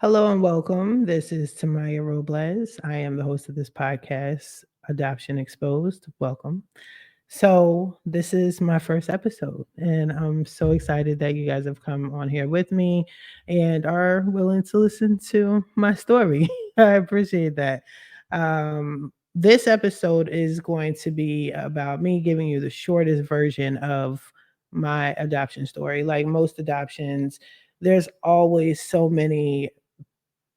Hello and welcome. This is Tamiya Robles. I am the host of this podcast, Adoption Exposed. Welcome. This is my first episode, and I'm so excited that you guys have come on here with me and are willing to listen to my story. I appreciate that. This episode is going to be about me giving you the shortest version of my adoption story. Like most adoptions, there's always so many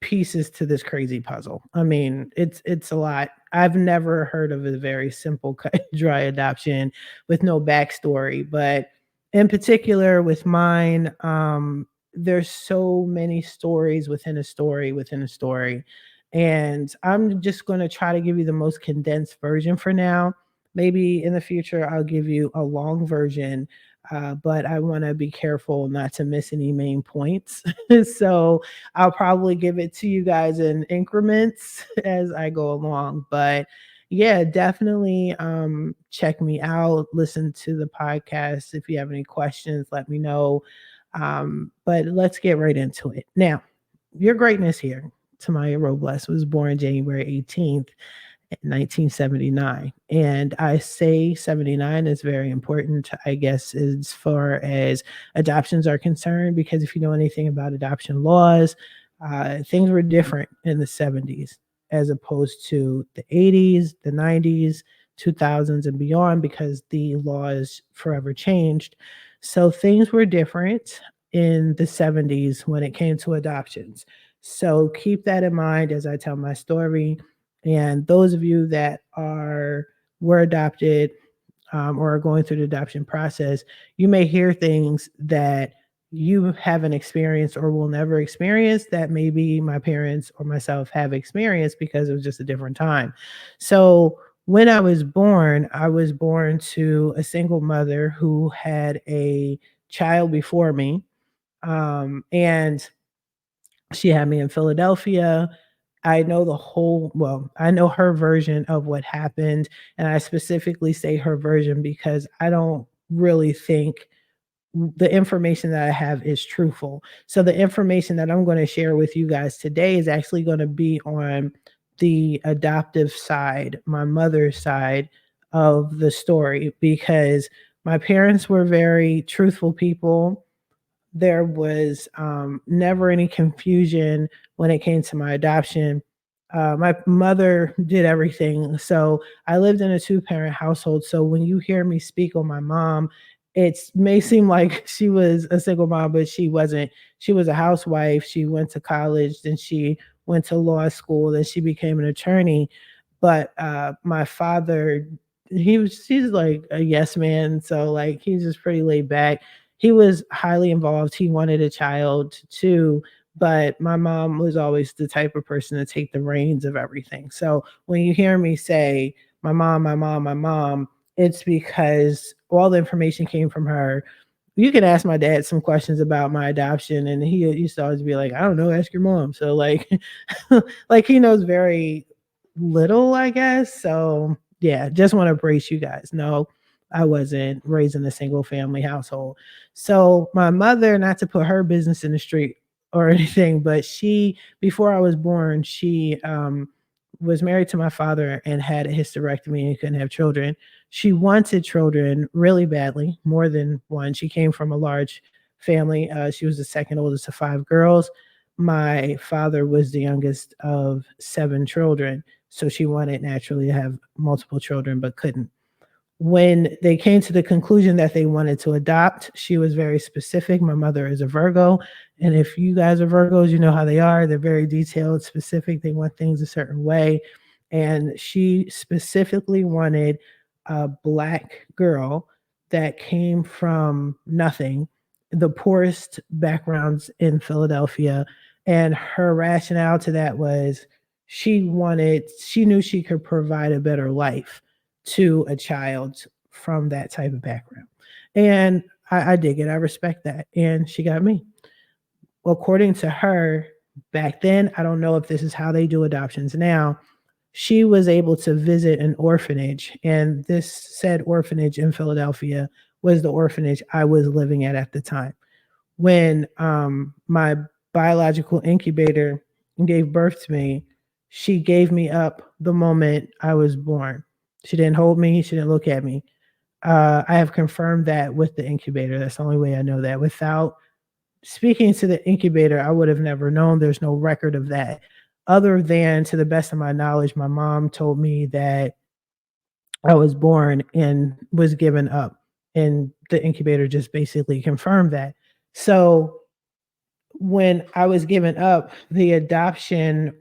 pieces to this crazy puzzle. I mean, it's a lot. I've never heard of a very simple cut and dry adoption with no backstory, but in particular with mine, there's so many stories within a story within a story. And I'm just going to try to give you the most condensed version for now. Maybe in the future, I'll give you a long version, but I want to be careful not to miss any main points. So, I'll probably give it to you guys in increments as I go along. But yeah, definitely check me out, listen to the podcast. If you have any questions, let me know. But let's get right into it. Now, your greatness here, Tamaya Robles, was born January 18th, 1979. And I say 79 is very important, I guess, as far as adoptions are concerned, because if you know anything about adoption laws, things were different in the 70s as opposed to the 80s, the 90s, 2000s, and beyond, because the laws forever changed. So things were different in the 70s when it came to adoptions. So keep that in mind as I tell my story. And those of you that were adopted or are going through the adoption process, you may hear things that you haven't experienced or will never experience that maybe my parents or myself have experienced because it was just a different time. So when I was born to a single mother who had a child before me. And she had me in Philadelphia. I know her version of what happened. And I specifically say her version because I don't really think the information that I have is truthful. So the information that I'm going to share with you guys today is actually going to be on the adoptive side, my mother's side of the story, because my parents were very truthful people. There was never any confusion when it came to my adoption. My mother did everything. So I lived in a two-parent household. So when you hear me speak on my mom, it may seem like she was a single mom, but she wasn't. She was a housewife. She went to college, then she went to law school, then she became an attorney. But my father, he's like a yes man. So like he's just pretty laid back. He was highly involved. He wanted a child too, but my mom was always the type of person to take the reins of everything. So when you hear me say my mom, my mom, my mom, it's because all the information came from her. You can ask my dad some questions about my adoption, and he used to always be like, I don't know, ask your mom. So like like he knows very little, I guess. So yeah, just want to brace you guys. No, I wasn't raised in a single family household. So my mother, not to put her business in the street or anything, but she, before I was born, she was married to my father and had a hysterectomy and couldn't have children. She wanted children really badly, more than one. She came from a large family. She was the second oldest of five girls. My father was the youngest of seven children. So she wanted naturally to have multiple children, but couldn't. When they came to the conclusion that they wanted to adopt, she was very specific. My mother is a Virgo. And if you guys are Virgos, you know how they are. They're very detailed, specific. They want things a certain way. And she specifically wanted a Black girl that came from nothing, the poorest backgrounds in Philadelphia. And her rationale to that was she knew she could provide a better life to a child from that type of background. And I dig it. I respect that. And she got me. According to her, back then, I don't know if this is how they do adoptions now, she was able to visit an orphanage. And this said orphanage in Philadelphia was the orphanage I was living at the time. When my biological incubator gave birth to me, she gave me up the moment I was born. She didn't hold me, she didn't look at me. I have confirmed that with the incubator. That's the only way I know that. Without speaking to the incubator, I would have never known. There's no record of that. Other than, to the best of my knowledge, my mom told me that I was born and was given up. And the incubator just basically confirmed that. So when I was given up, the adoption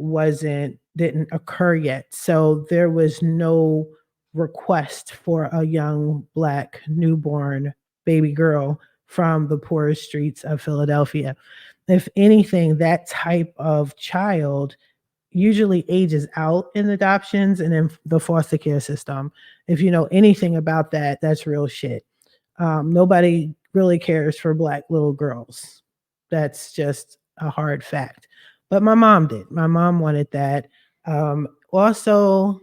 didn't occur yet. So there was no request for a young black newborn baby girl from the poorest streets of Philadelphia. If anything, that type of child usually ages out in adoptions and in the foster care system. If you know anything about that, that's real shit. Nobody really cares for black little girls. That's just a hard fact. But my mom did. My mom wanted that. Also,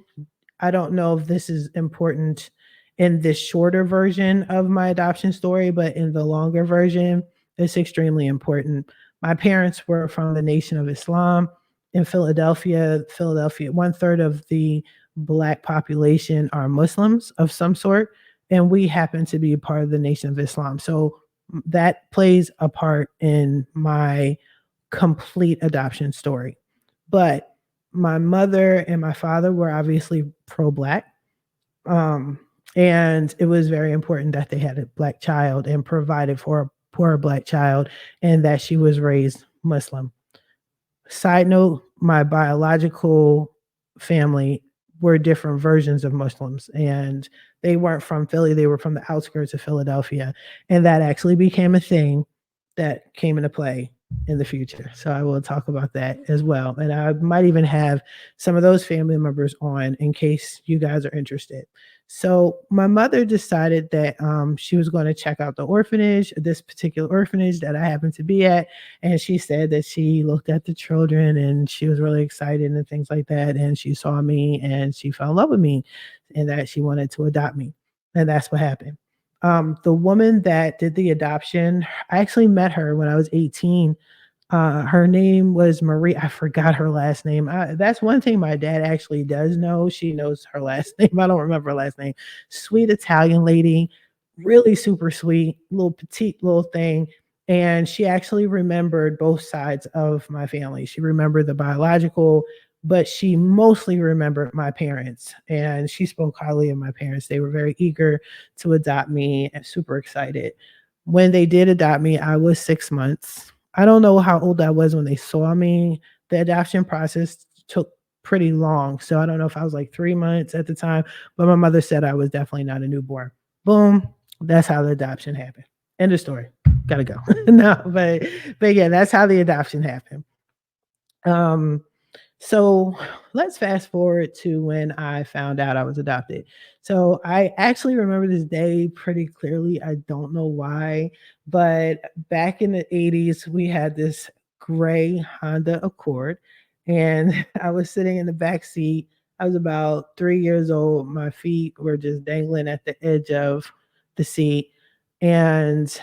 I don't know if this is important in this shorter version of my adoption story, but in the longer version, it's extremely important. My parents were from the Nation of Islam in Philadelphia. Philadelphia, one third of the black population are Muslims of some sort, and we happen to be a part of the Nation of Islam. So that plays a part in my complete adoption story. But my mother and my father were obviously pro-black, um, and it was very important that they had a black child and provided for a poor black child, and that she was raised Muslim. Side note, my biological family were different versions of Muslims, and they weren't from Philly, they were from the outskirts of Philadelphia, and that actually became a thing that came into play in the future. So I will talk about that as well, and I might even have some of those family members on in case you guys are interested. So my mother decided that she was going to check out the orphanage, this particular orphanage that I happened to be at, and she said that she looked at the children and she was really excited and things like that. And she saw me and she fell in love with me and that she wanted to adopt me. And that's what happened. The woman that did the adoption, I actually met her when I was 18. Her name was Marie. I forgot her last name. That's one thing my dad actually does know. She knows her last name. I don't remember her last name. Sweet Italian lady, really super sweet, little petite little thing. And she actually remembered both sides of my family. She remembered the biological, but she mostly remembered my parents. And she spoke highly of my parents. They were very eager to adopt me and super excited. When they did adopt me, I was 6 months. I don't know how old I was when they saw me. The adoption process took pretty long. So I don't know if I was like 3 months at the time, but my mother said I was definitely not a newborn. Boom. That's how the adoption happened. End of story. Gotta go. No, but yeah, that's how the adoption happened. Um, so let's fast forward to when I found out I was adopted. So I actually remember this day pretty clearly. I don't know why, but back in the 80s, we had this gray Honda Accord, and I was sitting in the back seat. I was about 3 years old. My feet were just dangling at the edge of the seat. And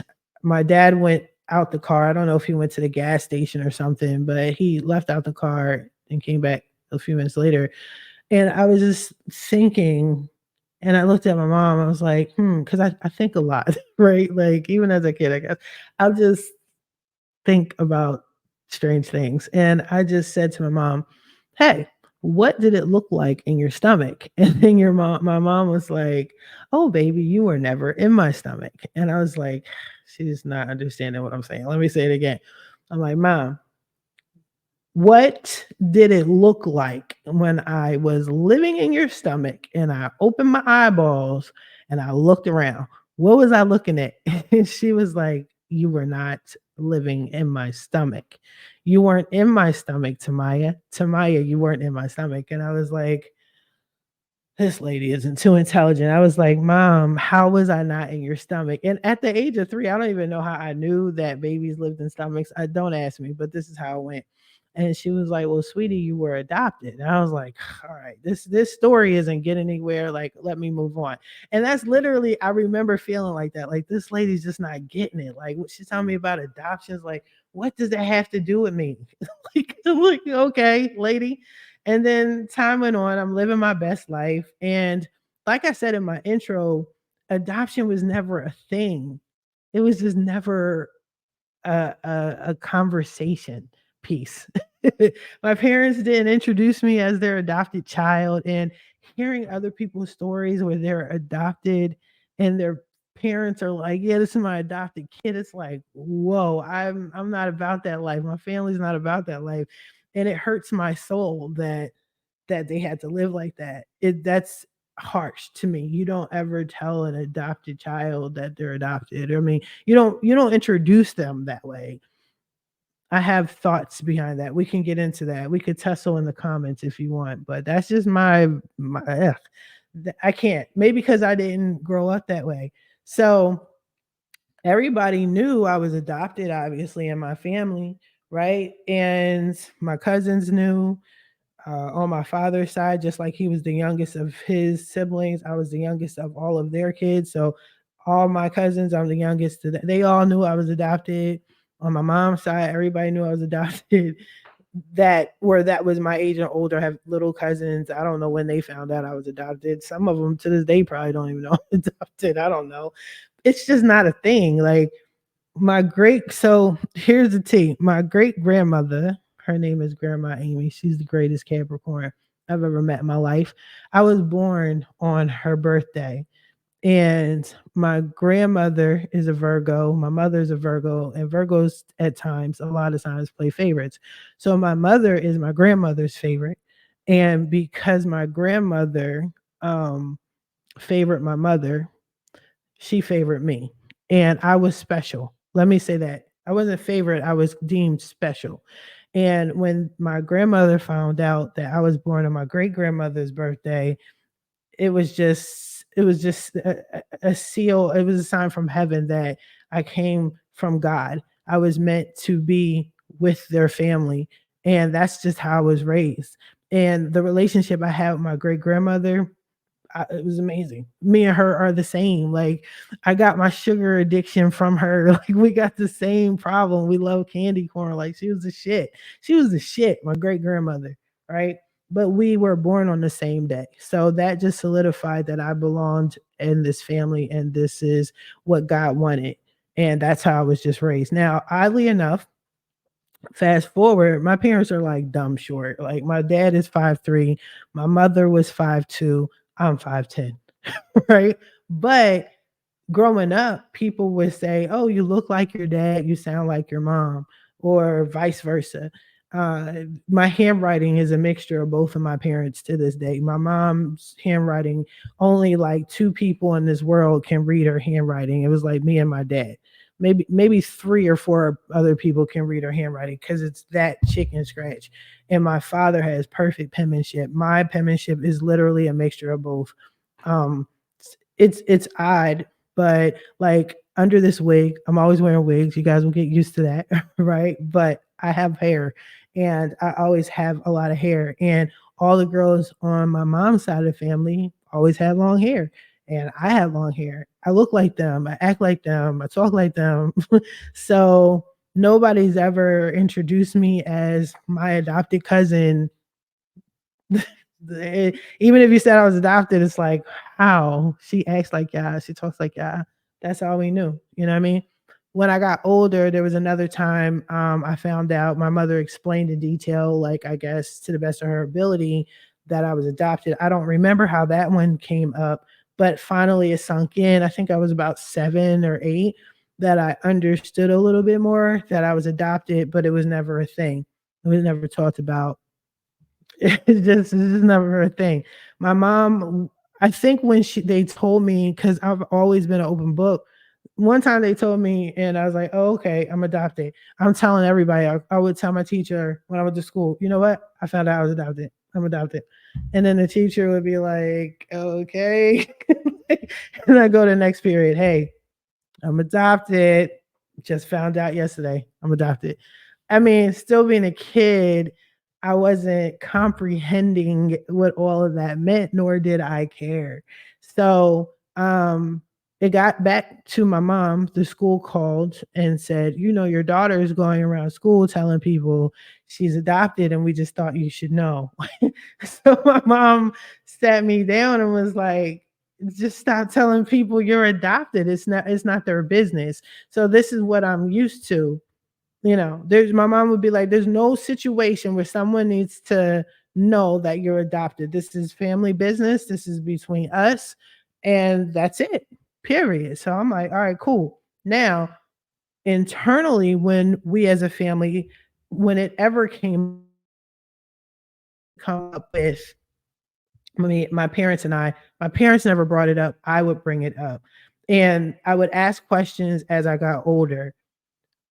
my dad went out the car. I don't know if he went to the gas station or something, but he left out the car and came back a few minutes later. And I was just thinking, and I looked at my mom, I was like, because I think a lot, right? Like, even as a kid, I guess, I'll just think about strange things. And I just said to my mom, "Hey, what did it look like in your stomach?" And then my mom was like, "Oh, baby, you were never in my stomach." And I was like, she's not understanding what I'm saying. Let me say it again. I'm like, "Mom, what did it look like when I was living in your stomach and I opened my eyeballs and I looked around? What was I looking at?" And she was like, "You were not living in my stomach. You weren't in my stomach, Tamiya. Tamiya, you weren't in my stomach." And I was like, this lady isn't too intelligent. I was like, "Mom, how was I not in your stomach?" And at the age of 3, I don't even know how I knew that babies lived in stomachs. I don't ask me, but this is how it went. And she was like, "Well, sweetie, you were adopted." And I was like, "All right, this story isn't getting anywhere. Like, let me move on." And that's literally, I remember feeling like that. Like, this lady's just not getting it. Like, what she's telling me about adoptions. Like, what does that have to do with me? Like, okay, lady. And then time went on. I'm living my best life. And like I said in my intro, adoption was never a thing. It was just never a conversation piece. My parents didn't introduce me as their adopted child, and hearing other people's stories where they're adopted and their parents are like, "Yeah, this is my adopted kid." It's like, "Whoa, I'm not about that life. My family's not about that life." And it hurts my soul that they had to live like that. That's harsh to me. You don't ever tell an adopted child that they're adopted. I mean, you don't introduce them that way. I have thoughts behind that. We can get into that. We could tussle in the comments if you want, but that's just my ugh. I can't. Maybe because I didn't grow up that way. So everybody knew I was adopted, obviously, in my family, right? And my cousins knew, on my father's side, just like he was the youngest of his siblings, I was the youngest of all of their kids. So all my cousins, I'm the youngest. They all knew I was adopted. On my mom's side, everybody knew I was adopted. That was my age and older. I have little cousins. I don't know when they found out I was adopted. Some of them to this day probably don't even know I'm adopted. I don't know. It's just not a thing. Like so here's the tea. My great grandmother, her name is Grandma Amy. She's the greatest Capricorn I've ever met in my life. I was born on her birthday, and my grandmother is a Virgo. My mother's a Virgo, and Virgos at times, a lot of times, play favorites. So my mother is my grandmother's favorite, and because my grandmother um, favored my mother, she favored me, and I was special. Let me say that. I wasn't favored, I was deemed special. And when my grandmother found out that I was born on my great grandmother's birthday, it was just a seal. It was a sign from heaven that I came from God. I was meant to be with their family, and that's just how I was raised. And the relationship I had with my great grandmother, it was amazing. Me and her are the same. Like, I got my sugar addiction from her. Like, we got the same problem. We love candy corn. Like, she was the shit. She was the shit, my great grandmother, right? But we were born on the same day. So that just solidified that I belonged in this family and this is what God wanted. And that's how I was just raised. Now, oddly enough, fast forward, my parents are like dumb short. Like, my dad is 5'3", my mother was 5'2", I'm 5'10", right? But growing up, people would say, "Oh, you look like your dad, you sound like your mom," or vice versa. My handwriting is a mixture of both of my parents to this day. My mom's handwriting, only like two people in this world can read her handwriting. It was like me and my dad. Maybe three or four other people can read her handwriting because it's that chicken scratch. And my father has perfect penmanship. My penmanship is literally a mixture of both. Um, it's odd, but like under this wig, I'm always wearing wigs. You guys will get used to that, right? But I have hair, and I always have a lot of hair. And all the girls on my mom's side of the family always had long hair. And I have long hair. I look like them. I act like them. I talk like them. So nobody's ever introduced me as my adopted cousin. Even if you said I was adopted, it's like, how? She acts like y'all, she talks like y'all. That's all we knew. You know what I mean? When I got older, there was another time I found out my mother explained in detail, like I guess to the best of her ability, that I was adopted. I don't remember how that one came up, but finally it sunk in. I think I was about 7 or 8 that I understood a little bit more that I was adopted, but it was never a thing. It was never talked about. It's just never a thing. My mom, I think when they told me, because I've always been an open book. One time they told me, and I was like, "Oh, okay, I'm adopted." I'm telling everybody. I would tell my teacher when I went to school, "You know what? I found out I was adopted. I'm adopted." And then the teacher would be like, "Okay." And I go to the next period. "Hey, I'm adopted. Just found out yesterday. I'm adopted." I mean, still being a kid, I wasn't comprehending what all of that meant, nor did I care. So, It got back to my mom. The school called and said, "You know, your daughter is going around school telling people she's adopted, and we just thought you should know." So my mom sat me down and was like, "Just stop telling people you're adopted. It's not their business." So this is what I'm used to. There's my mom would be like, "There's no situation where someone needs to know that you're adopted. This is family business. This is between us, and that's it. Period." So I'm like, "All right, cool." Now, internally, when we as a family, when it ever came come up with my parents and my parents never brought it up. I would bring it up. And I would ask questions as I got older.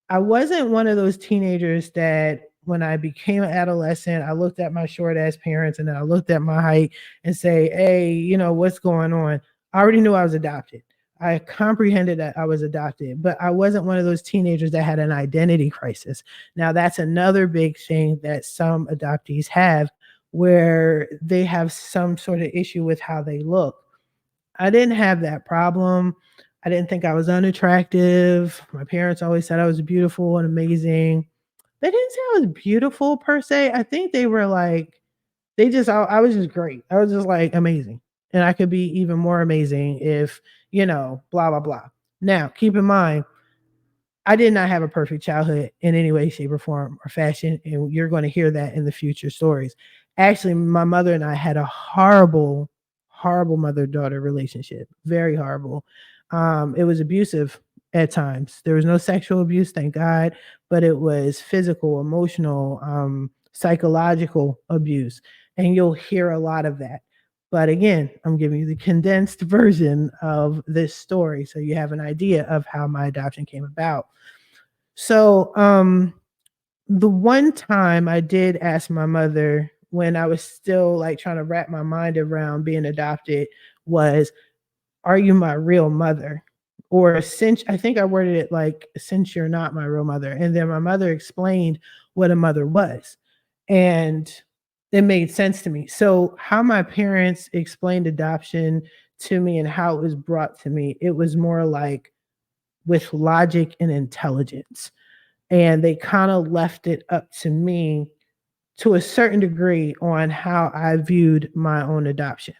I wasn't one of those teenagers that when I became an adolescent, I looked at my short ass parents and then I looked at my height and say, "Hey, what's going on?" I already knew I was adopted. I comprehended that I was adopted, but I wasn't one of those teenagers that had an identity crisis. Now, that's another big thing that some adoptees have where they have some sort of issue with how they look. I didn't have that problem. I didn't think I was unattractive. My parents always said I was beautiful and amazing. They didn't say I was beautiful per se. I think they were like, I was just great. I was just like amazing. And I could be even more amazing if, blah, blah, blah. Now, keep in mind, I did not have a perfect childhood in any way, shape, or form or fashion, and you're going to hear that in the future stories. Actually, my mother and I had a horrible, horrible mother-daughter relationship. Very horrible. It was abusive at times. There was no sexual abuse, thank God, but it was physical, emotional, psychological abuse, and you'll hear a lot of that. But again, I'm giving you the condensed version of this story so you have an idea of how my adoption came about. So, the one time I did ask my mother when I was still like trying to wrap my mind around being adopted was, "Are you my real mother?" Or since I think I worded it like, "Since you're not my real mother." And then my mother explained what a mother was. And it made sense to me. So, how my parents explained adoption to me and how it was brought to me, it was more like with logic and intelligence. And they kind of left it up to me to a certain degree on how I viewed my own adoption.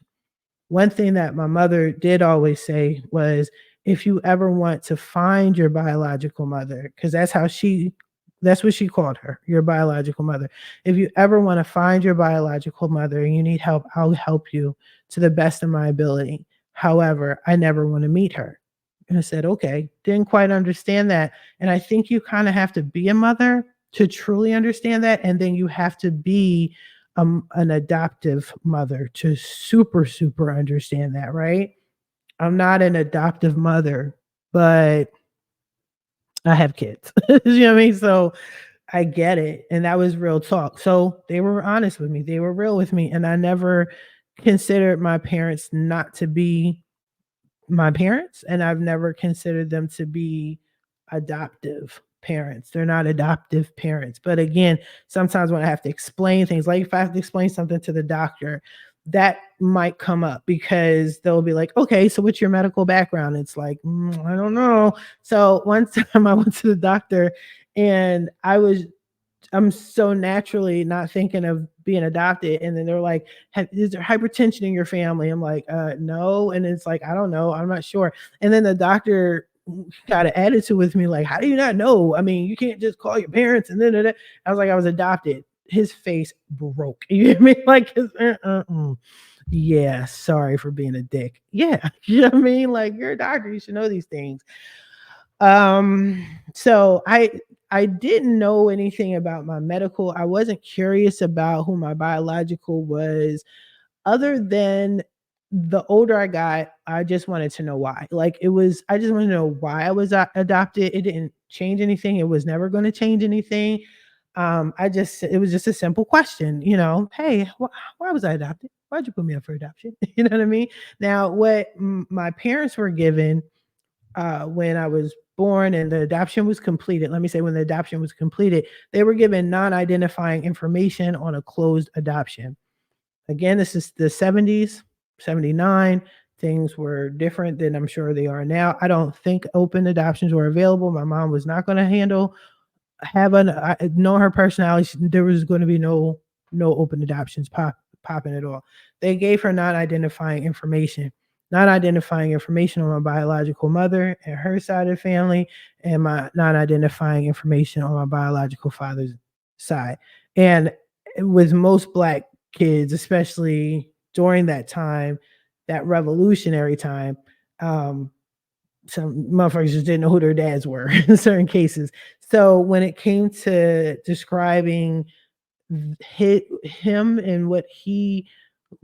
One thing that my mother did always say was, if you ever want to find your biological mother, because that's what she called her, your biological mother. If you ever want to find your biological mother and you need help, I'll help you to the best of my ability. However, I never want to meet her. And I said, okay, didn't quite understand that. And I think you kind of have to be a mother to truly understand that. And then you have to be an adoptive mother to super, super understand that, right? I'm not an adoptive mother, but I have kids. You know what I mean? So I get it. And that was real talk. So they were honest with me, they were real with me. And I never considered my parents not to be my parents, and I've never considered them to be adoptive parents. They're not adoptive parents. But again, sometimes when I have to explain things, like if I have to explain something to the doctor, that might come up because they'll be like, "Okay, so what's your medical background?" It's like, I don't know. So one time I went to the doctor and I'm so naturally not thinking of being adopted. And then they're like, "Is there hypertension in your family?" I'm like, no. And it's like, I don't know. I'm not sure. And then the doctor got an attitude with me, like, "How do you not know? I mean, you can't just call your parents." And then I was like, "I was adopted." His face broke. You hear me? Like, yeah, sorry for being a dick. Yeah. You know what I mean? Like, you're a doctor. You should know these things. So I didn't know anything about my medical. I wasn't curious about who my biological was, other than the older I got, I just wanted to know why. Like I just wanted to know why I was adopted. It didn't change anything. It was never going to change anything. It was just a simple question, "Hey, why was I adopted? Why'd you put me up for adoption?" You know what I mean? Now, what my parents were given when I was born and the adoption was completed, let me say when the adoption was completed, they were given non-identifying information on a closed adoption. Again, this is the 70s, 79. things were different than I'm sure they are now. I don't think open adoptions were available. My mom was not going to handle having I know her personality. There was going to be no open adoptions popping at all. They gave her non-identifying information on my biological mother and her side of the family, and my non-identifying information on my biological father's side. And with most black kids, especially during that time, that revolutionary time, um, some motherfuckers just didn't know who their dads were in certain cases. So when it came to describing him and what he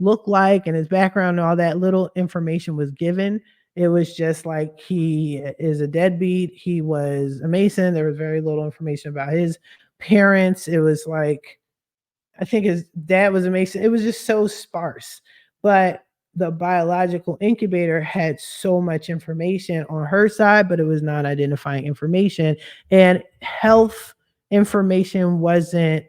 looked like and his background and all that, little information was given. It was just like he is a deadbeat. He was a Mason. There was very little information about his parents. It was like I think his dad was a Mason. It was just so sparse. But the biological incubator had so much information on her side, but it was not identifying information. And health information wasn't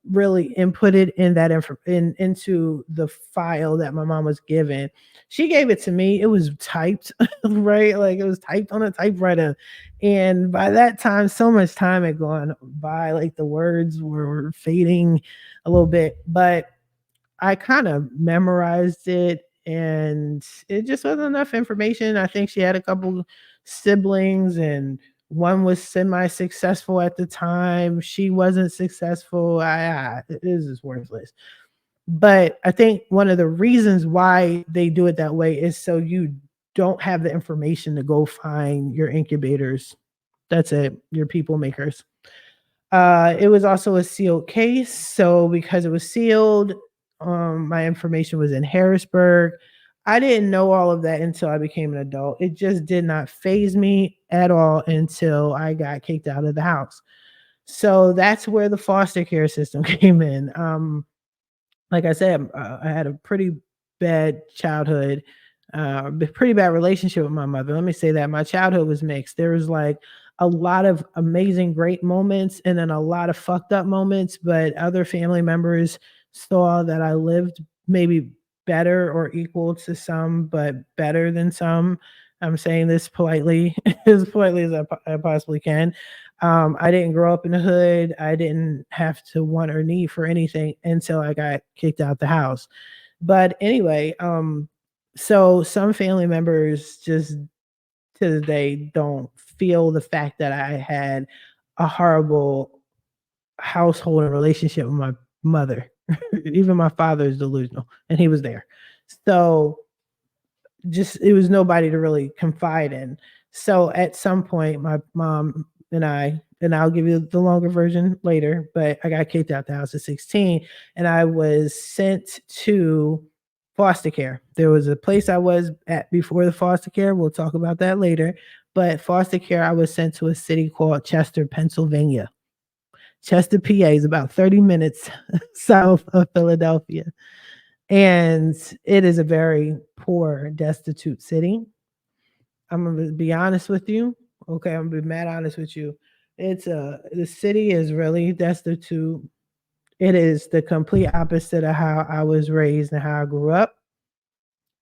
really inputted in that into the file that my mom was given. She gave it to me. It was typed, right? Like it was typed on a typewriter. And by that time, so much time had gone by, like the words were fading a little bit, but I kind of memorized it and it just wasn't enough information. I think she had a couple siblings and one was semi-successful at the time. She wasn't successful. It is just worthless. But I think one of the reasons why they do it that way is so you don't have the information to go find your incubators. That's it, your people makers. It was also a sealed case, so because it was sealed, my information was in Harrisburg. I didn't know all of that until I became an adult. It just did not phase me at all until I got kicked out of the house. So that's where the foster care system came in. Like I said, I had a pretty bad childhood, pretty bad relationship with my mother. Let me say that my childhood was mixed. There was like a lot of amazing, great moments, and then a lot of fucked up moments. But other family members saw that I lived maybe better or equal to some, but better than some. I'm saying this politely, as politely as I possibly can. I didn't grow up in the hood. I didn't have to want or need for anything until I got kicked out the house. But anyway, so some family members just to this day don't feel the fact that I had a horrible household and relationship with my mother. Even my father is delusional, and he was there. So just it was nobody to really confide in. So at some point, my mom and I'll give you the longer version later, but I got kicked out the house at 16 and I was sent to foster care. There was a place I was at before the foster care. We'll talk about that later. But foster care, I was sent to a city called Chester, Pennsylvania. Chester, PA is about 30 minutes south of Philadelphia. And it is a very poor, destitute city. I'm gonna be honest with you. Okay, I'm gonna be mad honest with you. The city is really destitute. It is the complete opposite of how I was raised and how I grew up.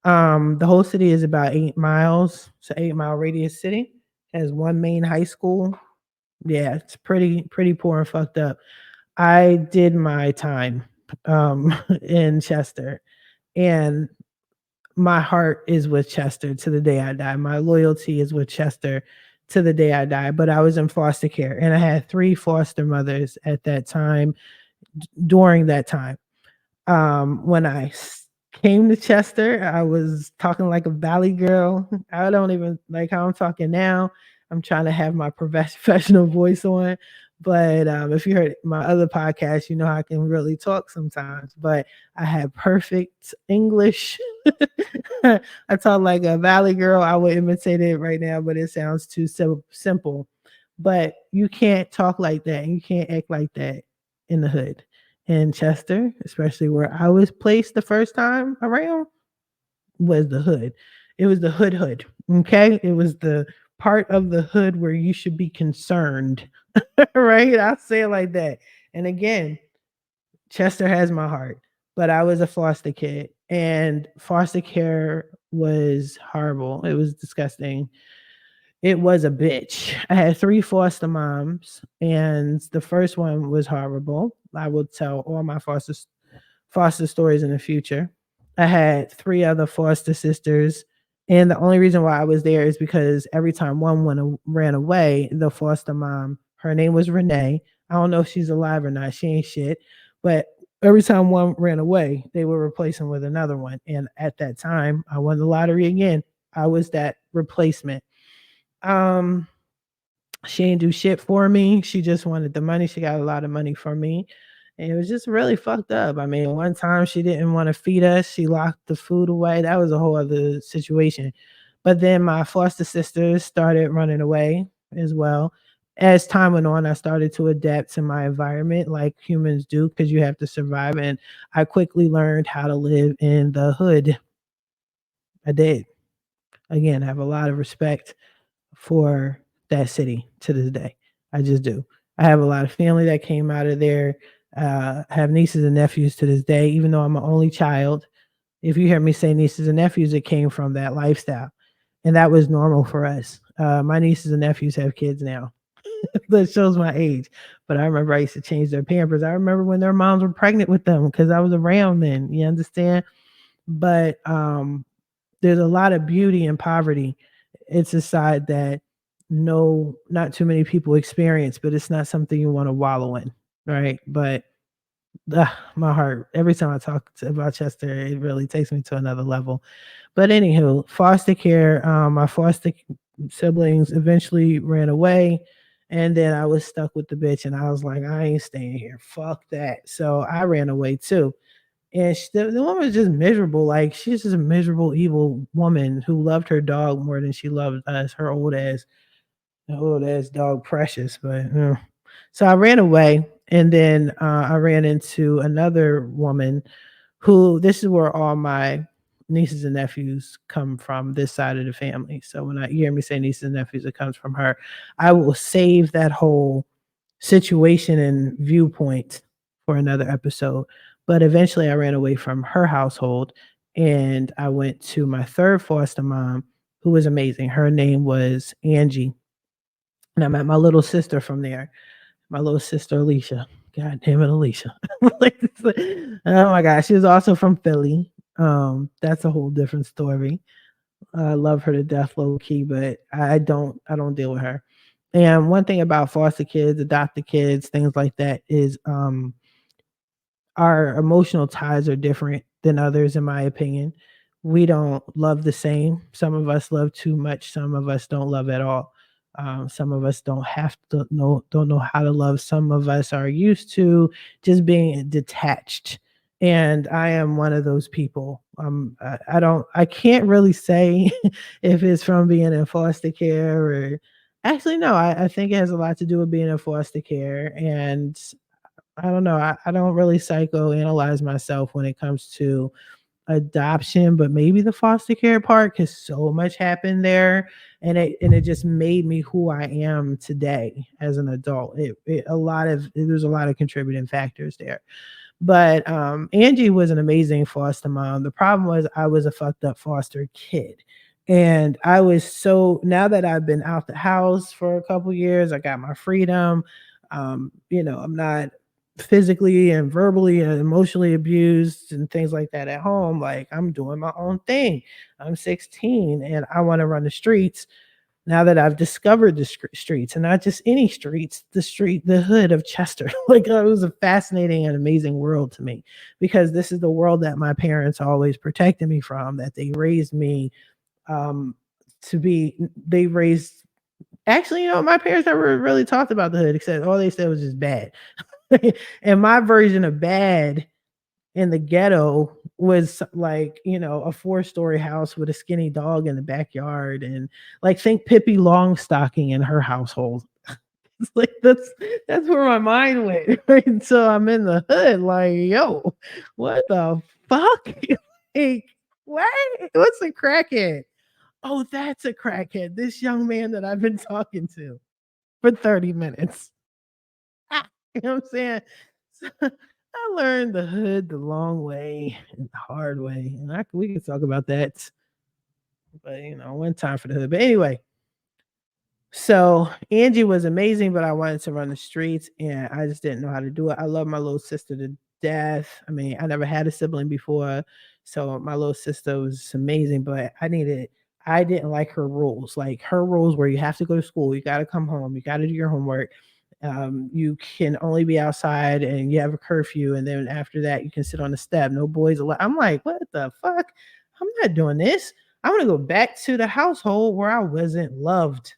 The whole city is about 8 miles. It's an 8 mile radius city. Has one main high school. Yeah, it's pretty poor and fucked up. I did my time in Chester, and my heart is with Chester to the day I die. My loyalty is with Chester to the day I die. But I was in foster care and I had 3 foster mothers at that time during that time. When came to Chester, I was talking like a valley girl. I don't even like how I'm talking now. I'm trying to have my professional voice on. But if you heard my other podcast, you know I can really talk sometimes. But I had perfect English. I talk like a valley girl. I would imitate it right now, but it sounds too simple. But you can't talk like that and you can't act like that in the hood. In Chester, especially where I was placed the first time around, was the hood. It was the hood. Okay. It was the part of the hood where you should be concerned. Right? I'll say it like that. And again, Chester has my heart, but I was a foster kid. and foster care was horrible. It was disgusting. It was a bitch. I had 3 foster moms, and the first one was horrible. I will tell all my foster stories in the future. I had 3 other foster sisters, and the only reason why I was there is because every time one ran away, the foster mom, her name was Renee. I don't know if she's alive or not. She ain't shit. But every time one ran away, they would replace him with another one. And at that time, I won the lottery again. I was that replacement. Um, she didn't do shit for me. She just wanted the money. She got a lot of money from me. And it was just really fucked up. I mean, one time she didn't want to feed us. She locked the food away. That was a whole other situation. But then my foster sisters started running away as well. As time went on, I started to adapt to my environment like humans do because you have to survive. And I quickly learned how to live in the hood. I did. Again, I have a lot of respect for that city to this day. I just do. I have a lot of family that came out of there. I have nieces and nephews to this day, even though I'm an only child. If you hear me say nieces and nephews, it came from that lifestyle. And that was normal for us. My nieces and nephews have kids now. That shows my age. But I remember I used to change their pampers. I remember when their moms were pregnant with them because I was around then. You understand? But there's a lot of beauty in poverty. It's a side that not too many people experience, but it's not something you want to wallow in, right? But my heart, every time I about Chester, it really takes me to another level. But anywho, foster care, my foster siblings eventually ran away. And then I was stuck with the bitch, and I was like, I ain't staying here. Fuck that. So I ran away too. And the woman was just miserable. Like she's just a miserable, evil woman who loved her dog more than she loved us. Her old ass dog, Precious. But so I ran away, and then I ran into another woman who. This is where all my nieces and nephews come from. This side of the family. So when you hear me say nieces and nephews, it comes from her. I will save that whole situation and viewpoint for another episode. But eventually I ran away from her household and I went to my third foster mom, who was amazing. Her name was Angie. And I met my little sister from there, my little sister Alicia. God damn it, Alicia. Oh my gosh. She was also from Philly. That's a whole different story. I love her to death, low key, but I don't deal with her. And one thing about foster kids, adopted kids, things like that is our emotional ties are different than others, in my opinion. We don't love the same. Some of us love too much. Some of us don't love at all. Some of us don't know how to love. Some of us are used to just being detached. And I am one of those people. I can't really say if it's from being in foster care or actually no, I think it has a lot to do with being in foster care and I don't know. I don't really psychoanalyze myself when it comes to adoption, but maybe the foster care part because so much happened there, and it just made me who I am today as an adult. There's a lot of contributing factors there. But Angie was an amazing foster mom. The problem was I was a fucked up foster kid. And I was so now that I've been out the house for a couple years, I got my freedom. I'm not physically and verbally and emotionally abused and things like that at home. Like I'm doing my own thing. I'm 16 and I want to run the streets now that I've discovered the streets and not just any streets, the hood of Chester. Like it was a fascinating and amazing world to me because this is the world that my parents always protected me from, that they raised me um, to be. They raised, actually, my parents never really talked about the hood except all they said was just bad. And my version of bad in the ghetto was like, a four-story house with a skinny dog in the backyard and like think Pippi Longstocking in her household. It's like that's where my mind went. Right? So I'm in the hood, like, yo, what the fuck? Like, what? What's a crackhead? Oh, that's a crackhead. This young man that I've been talking to for 30 minutes. You know what I'm saying? I learned the hood the long way and the hard way, and we can talk about that, but, one time for the hood. But anyway, so Angie was amazing, but I wanted to run the streets and I just didn't know how to do it. I love my little sister to death. I mean, I never had a sibling before. So my little sister was amazing, but I didn't like her rules. Like her rules where you have to go to school, you got to come home, you got to do your homework. You can only be outside and you have a curfew. And then after that, you can sit on the step. No boys allowed. I'm like, what the fuck? I'm not doing this. I want to go back to the household where I wasn't loved.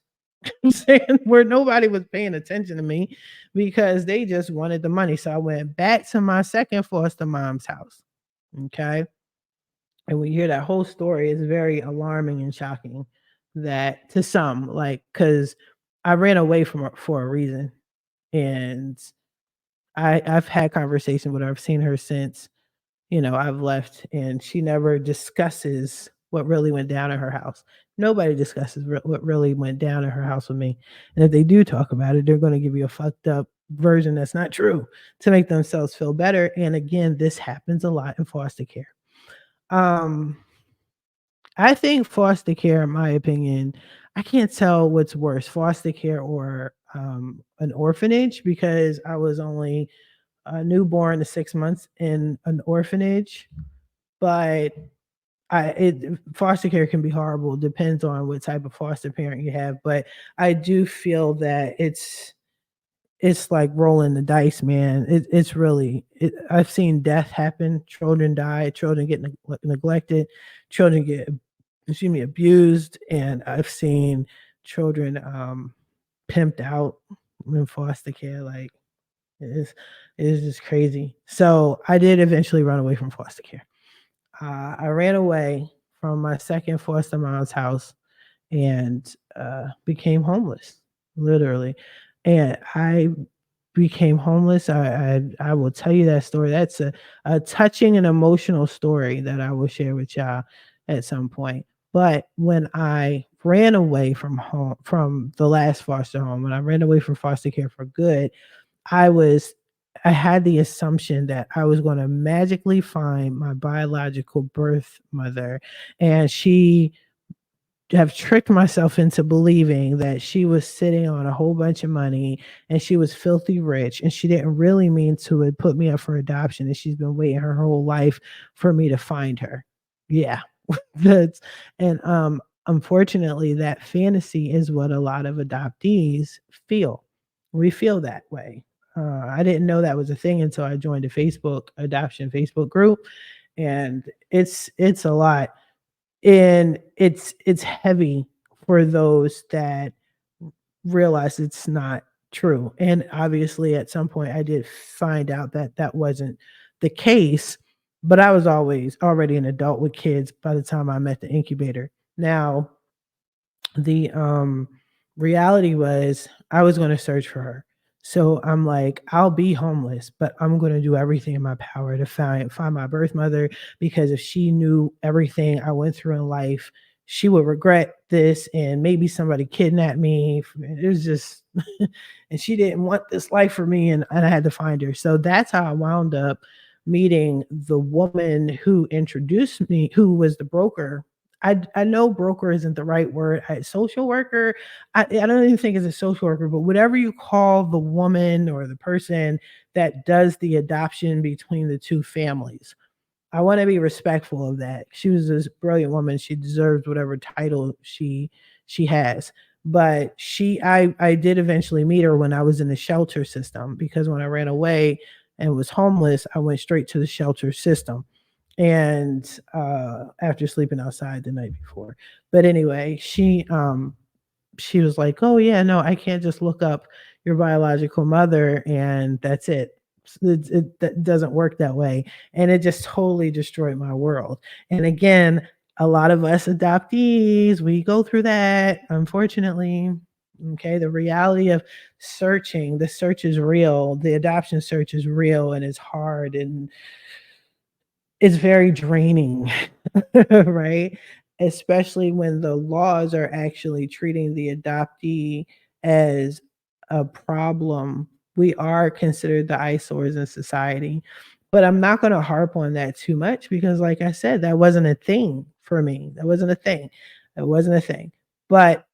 I'm saying where nobody was paying attention to me because they just wanted the money. So I went back to my second foster mom's house. Okay. And when you hear that whole story, it's very alarming and shocking that to some, like, because I ran away from her for a reason. And I've had conversation with her. I've seen her since, I've left and she never discusses what really went down in her house. Nobody discusses what really went down in her house with me. And if they do talk about it, they're going to give you a fucked up version that's not true to make themselves feel better. And again, this happens a lot in foster care. Um, I think foster care, in my opinion, I can't tell what's worse, foster care or an orphanage, because I was only a newborn to 6 months in an orphanage. But foster care can be horrible. Depends on what type of foster parent you have, but I do feel that it's like rolling the dice, man. It's really. I've seen death happen. Children die. Children get neglected. Children get, excuse me, abused, and I've seen children pimped out in foster care. Like it's it's just crazy. So I did eventually run away from foster care. I ran away from my second foster mom's house and became homeless, literally. And I became homeless. I will tell you that story. That's a touching and emotional story that I will share with y'all at some point. But when I ran away from home, from the last foster home, when I ran away from foster care for good, I was I had the assumption that I was gonna magically find my biological birth mother, and she have tricked myself into believing that she was sitting on a whole bunch of money and she was filthy rich and she didn't really mean to put me up for adoption, and she's been waiting her whole life for me to find her. Yeah. That's and unfortunately that fantasy is what a lot of adoptees feel. We feel that way. I didn't know that was a thing until I joined a Facebook adoption Facebook group, and it's a lot, and it's heavy for those that realize it's not true. And obviously, at some point, I did find out that that wasn't the case, but I was always already an adult with kids by the time I met the incubator. Now, the reality was I was going to search for her. So I'm like, I'll be homeless, but I'm going to do everything in my power to find my birth mother, because if she knew everything I went through in life, she would regret this, and maybe somebody kidnapped me. It was just and she didn't want this life for me, and I had to find her. So that's how I wound up meeting the woman who introduced me, who was the broker. I know broker isn't the right word. Social worker, I don't even think it's a social worker, but whatever you call the woman or the person that does the adoption between the two families. I want to be respectful of that. She was this brilliant woman. She deserves whatever title she has. But I did eventually meet her when I was in the shelter system, because when I ran away and was homeless, I went straight to the shelter system, and after sleeping outside the night before. But anyway, she was like, "Oh yeah, no, I can't just look up your biological mother and that's it. That doesn't work that way." And it just totally destroyed my world. And again, a lot of us adoptees, we go through that, unfortunately. Okay, the reality of searching, the search is real, the adoption search is real, and it's hard, and it's very draining, right? Especially when the laws are actually treating the adoptee as a problem. We are considered the eyesores in society. But I'm not going to harp on that too much because, like I said, that wasn't a thing for me. That wasn't a thing. That wasn't a thing. But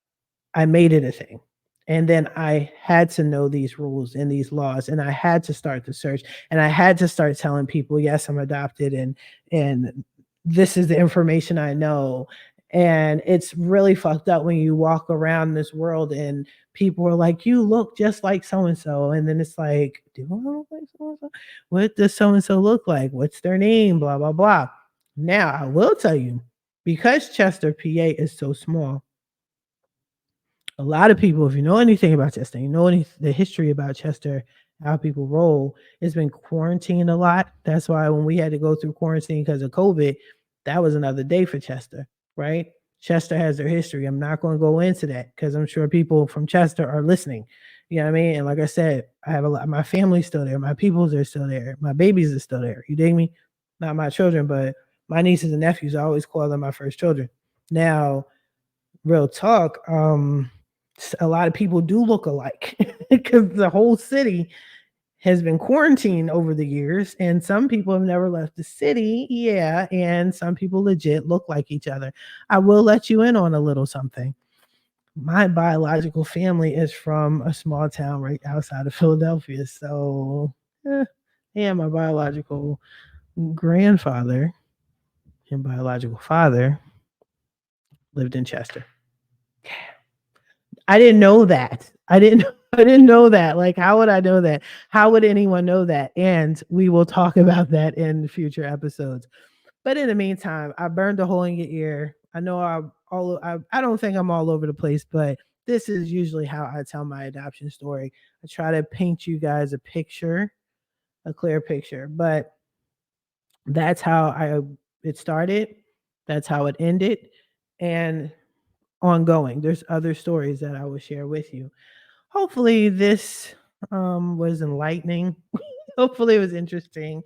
I made it a thing. And then I had to know these rules and these laws, and I had to start the search, and I had to start telling people, yes, I'm adopted, and this is the information I know. And it's really fucked up when you walk around this world and people are like, you look just like so and so. And then it's like, do I look like so and so? What does so and so look like? What's their name? Blah, blah, blah. Now, I will tell you, because Chester, PA is so small, a lot of people, if you know anything about Chester, you know the history about Chester, how people roll, it's been quarantined a lot. That's why when we had to go through quarantine because of COVID, that was another day for Chester, right? Chester has their history. I'm not going to go into that because I'm sure people from Chester are listening. You know what I mean? And like I said, I have a lot, my family's still there, my peoples are still there, my babies are still there. You dig me? Not my children, but my nieces and nephews, I always call them my first children. Now, real talk, a lot of people do look alike because the whole city has been quarantined over the years, and some people have never left the city. Yeah, and some people legit look like each other. I will let you in on a little something. My biological family is from a small town right outside of Philadelphia. So, yeah, my biological grandfather and biological father lived in Chester. I didn't know that. I didn't know that. Like, how would I know that? How would anyone know that? And we will talk about that in future episodes. But in the meantime, I burned a hole in your ear. I know I don't think I'm all over the place, but this is usually how I tell my adoption story. I try to paint you guys a picture, a clear picture. But that's how it started. That's how it ended. And ongoing. There's other stories that I will share with you. Hopefully this was enlightening. Hopefully it was interesting.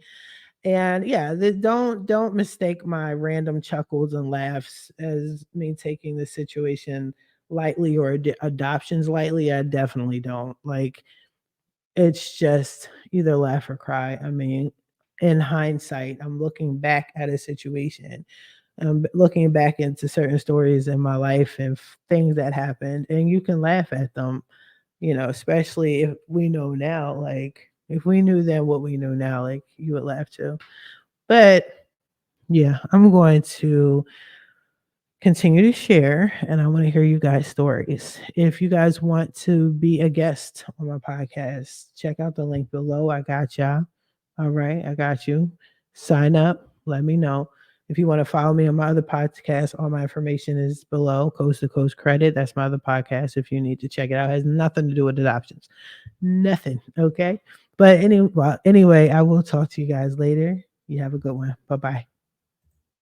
And yeah, don't mistake my random chuckles and laughs as me taking the situation lightly or adoptions lightly. I definitely don't. Like, it's just either laugh or cry. I mean, in hindsight, I'm looking back at a situation, looking back into certain stories in my life and things that happened, and you can laugh at them, especially if we know now. Like, if we knew then what we know now, like, you would laugh too. But yeah, I'm going to continue to share, and I want to hear you guys' stories. If you guys want to be a guest on my podcast, check out the link below. I got y'all. All right, I got you. Sign up. Let me know. If you want to follow me on my other podcast, all my information is below. Coast to Coast Credit. That's my other podcast. If you need to check it out, it has nothing to do with adoptions. Nothing. Okay. But anyway, I will talk to you guys later. You have a good one. Bye bye.